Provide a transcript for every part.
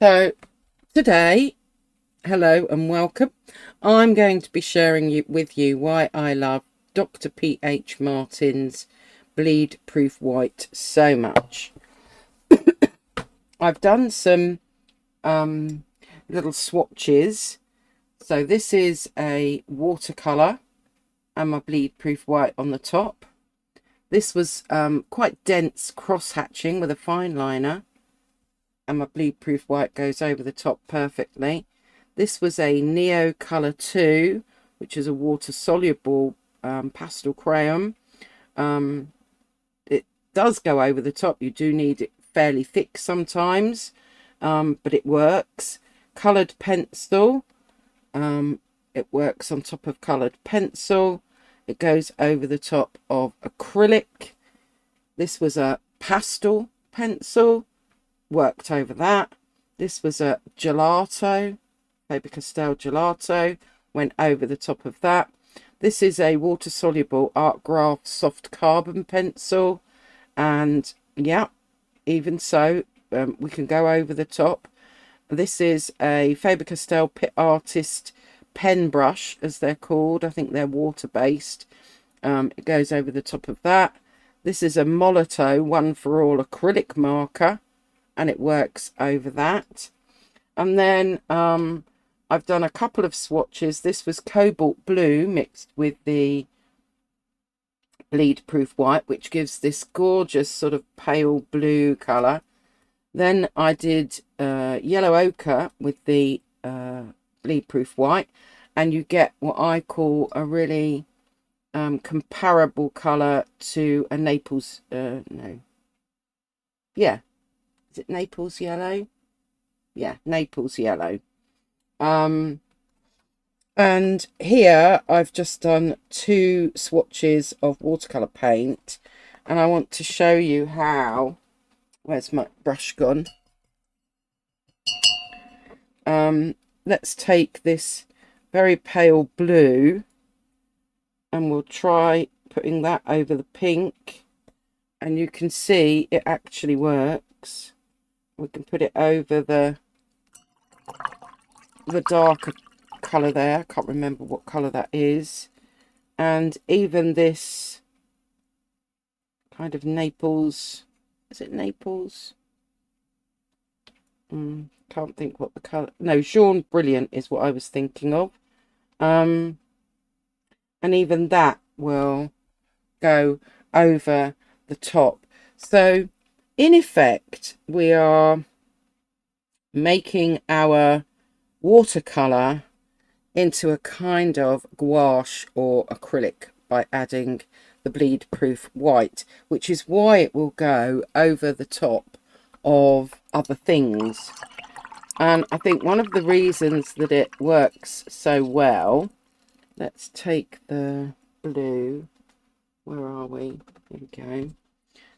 So today, hello and welcome. I'm going to be sharing with you why I love Dr. P.H. Martin's Bleed Proof White so much. I've done some little swatches. So this is a watercolour and my Bleed Proof White on the top. This was quite dense cross-hatching with a fine liner, and my Bleed Proof White goes over the top perfectly. This was a Neo Colour 2, which is a water-soluble pastel crayon. It does go over the top. You do need it fairly thick sometimes, but it works. Coloured pencil. It works on top of coloured pencil. It goes over the top of acrylic. This was a pastel pencil. Worked over that. This was a gelato, Faber-Castell gelato, went over the top of that. This is a water-soluble Art Graph soft carbon pencil, and yeah, even so, we can go over the top. This is a Faber-Castell Pit Artist pen brush, as they're called. I think they're water-based. It goes over the top of that. This is a Molotow One for All acrylic marker, and it works over that. And then I've done a couple of swatches. This was cobalt blue mixed with the Bleed Proof White, which gives this gorgeous sort of pale blue colour. Then I did yellow ochre with the Bleed Proof White, and you get what I call a really comparable colour to a Naples, no, yeah, is it Naples yellow? Yeah, Naples yellow. And here I've just done 2 swatches of watercolour paint, and I want to show you how. Where's my brush gone? Let's take this very pale blue and we'll try putting that over the pink, and you can see it actually works. We can put it over the darker colour there. I can't remember what colour that is. And even this kind of Naples, is it Naples? Can't think what the colour, no, Jaune Brilliant is what I was thinking of. And even that will go over the top. So in effect, we are making our watercolour into a kind of gouache or acrylic by adding the Bleed Proof White, which is why it will go over the top of other things. And I think one of the reasons that it works so well, let's take the blue, where are we? Here we go.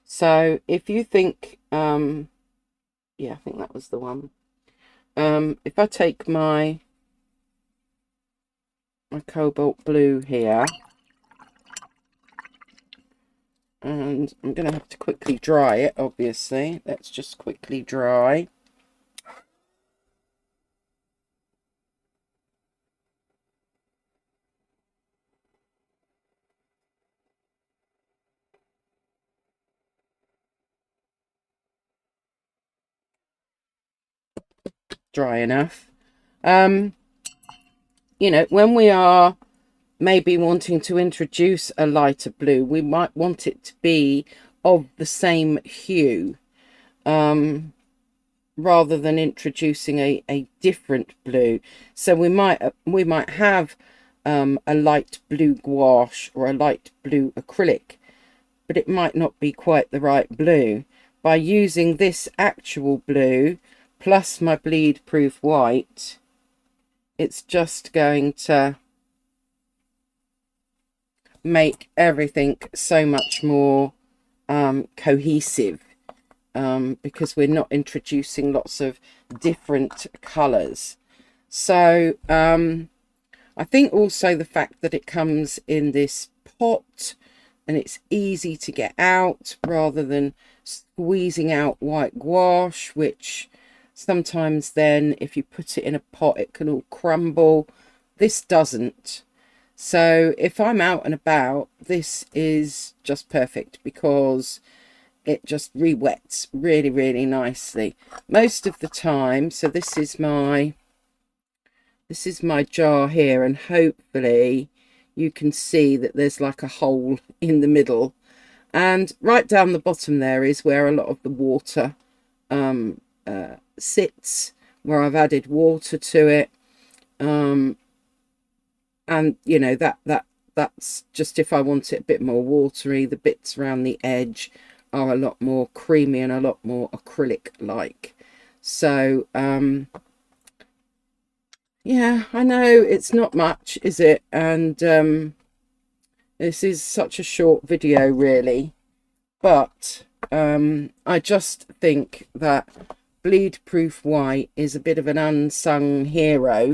So if you think, yeah, I think that was the one. If I take my cobalt blue here, and I'm going to have to quickly dry it, obviously. Let's just quickly dry. Dry enough. You know, when we are maybe wanting to introduce a lighter blue, we might want it to be of the same hue, rather than introducing a different blue. So we might have a light blue gouache or a light blue acrylic, but it might not be quite the right blue. By using this actual blue plus my Bleed Proof White, it's just going to make everything so much more cohesive, because we're not introducing lots of different colours. So I think also the fact that it comes in this pot and it's easy to get out rather than squeezing out white gouache, which Sometimes then if you put it in a pot, it can all crumble. This doesn't. So if I'm out and about, this is just perfect because it just re-wets really, really nicely most of the time. So this is my jar here, and hopefully you can see that there's like a hole in the middle, and right down the bottom there is where a lot of the water sits, where I've added water to it. And you know, that's just if I want it a bit more watery. The bits around the edge are a lot more creamy and a lot more acrylic like. So yeah, I know it's not much, is it? And this is such a short video really, but I just think that Bleedproof White is a bit of an unsung hero.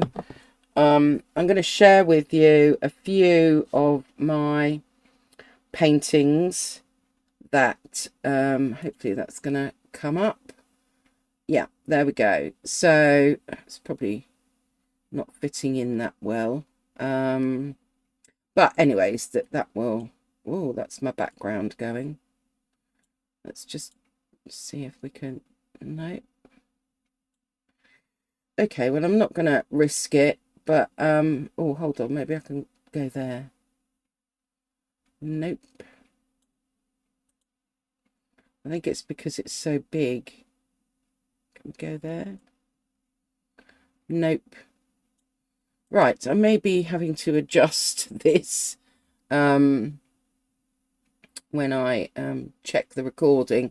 I'm going to share with you a few of my paintings that hopefully that's going to come up. Yeah, there we go. So it's probably not fitting in that well. But anyways, that will... Oh, that's my background going. Let's just see if we can... No. Okay, well, I'm not going to risk it. But, oh, hold on, maybe I can go there. Nope. I think it's because it's so big. Can we go there? Nope. Right, I may be having to adjust this when I check the recording.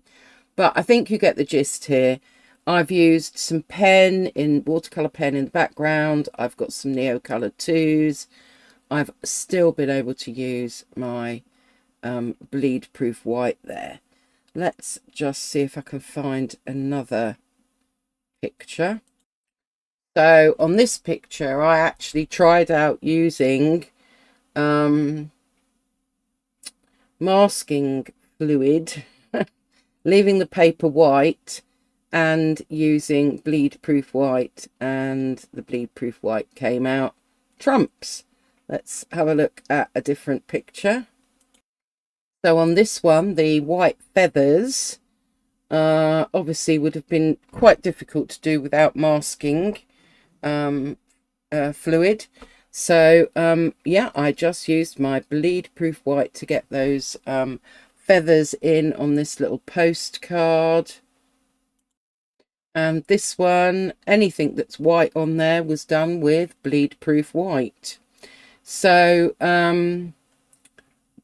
But I think you get the gist here. I've used some watercolour pen in the background. I've got some Neocolor 2s. I've still been able to use my Bleedproof White there. Let's just see if I can find another picture. So on this picture, I actually tried out using masking fluid, leaving the paper white, and using Bleedproof White, and the Bleedproof White came out trumps. Let's have a look at a different picture. So on this one, the white feathers obviously would have been quite difficult to do without masking fluid. So yeah, I just used my Bleedproof White to get those feathers in on this little postcard. And this one, anything that's white on there was done with Bleedproof White. So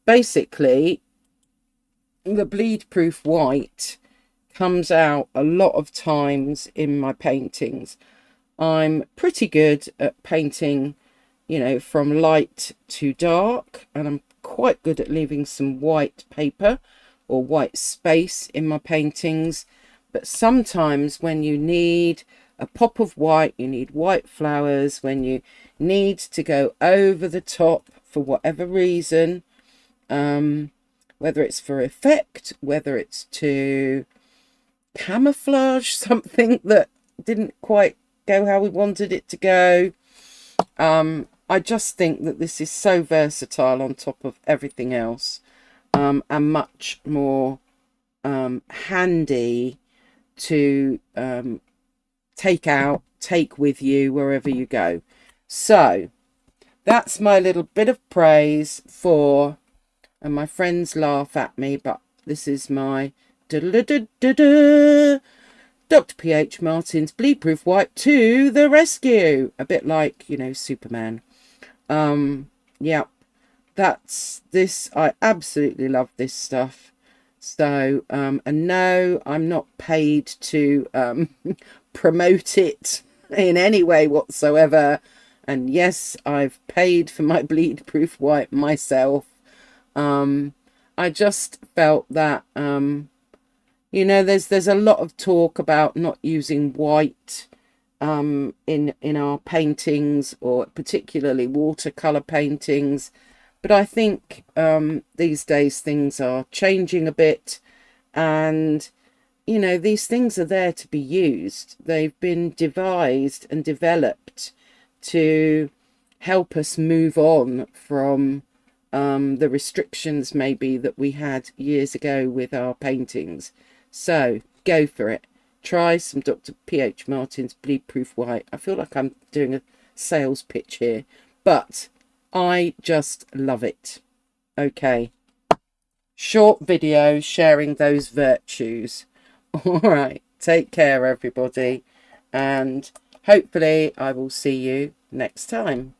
basically the Bleedproof White comes out a lot of times in my paintings. I'm pretty good at painting, you know, from light to dark, and I'm quite good at leaving some white paper or white space in my paintings. But sometimes when you need a pop of white, you need white flowers, when you need to go over the top for whatever reason, whether it's for effect, whether it's to camouflage something that didn't quite go how we wanted it to go, I just think that this is so versatile on top of everything else, and much more handy to take with you wherever you go. So that's my little bit of praise for, and my friends laugh at me, but this is my Dr. P.H. Martin's Bleedproof White to the rescue. A bit like, you know, Superman. Yeah, that's this. I absolutely love this stuff. So, and no, I'm not paid to promote it in any way whatsoever. And yes, I've paid for my Bleedproof White myself. I just felt that, you know, there's a lot of talk about not using white in our paintings, or particularly watercolor paintings. But I think these days things are changing a bit, and you know, these things are there to be used. They've been devised and developed to help us move on from the restrictions maybe that we had years ago with our paintings. So go for it. Try some Dr. P.H. Martin's Bleedproof White. I feel like I'm doing a sales pitch here, but I just love it. Okay. Short video sharing those virtues. All right. Take care, everybody. And hopefully I will see you next time.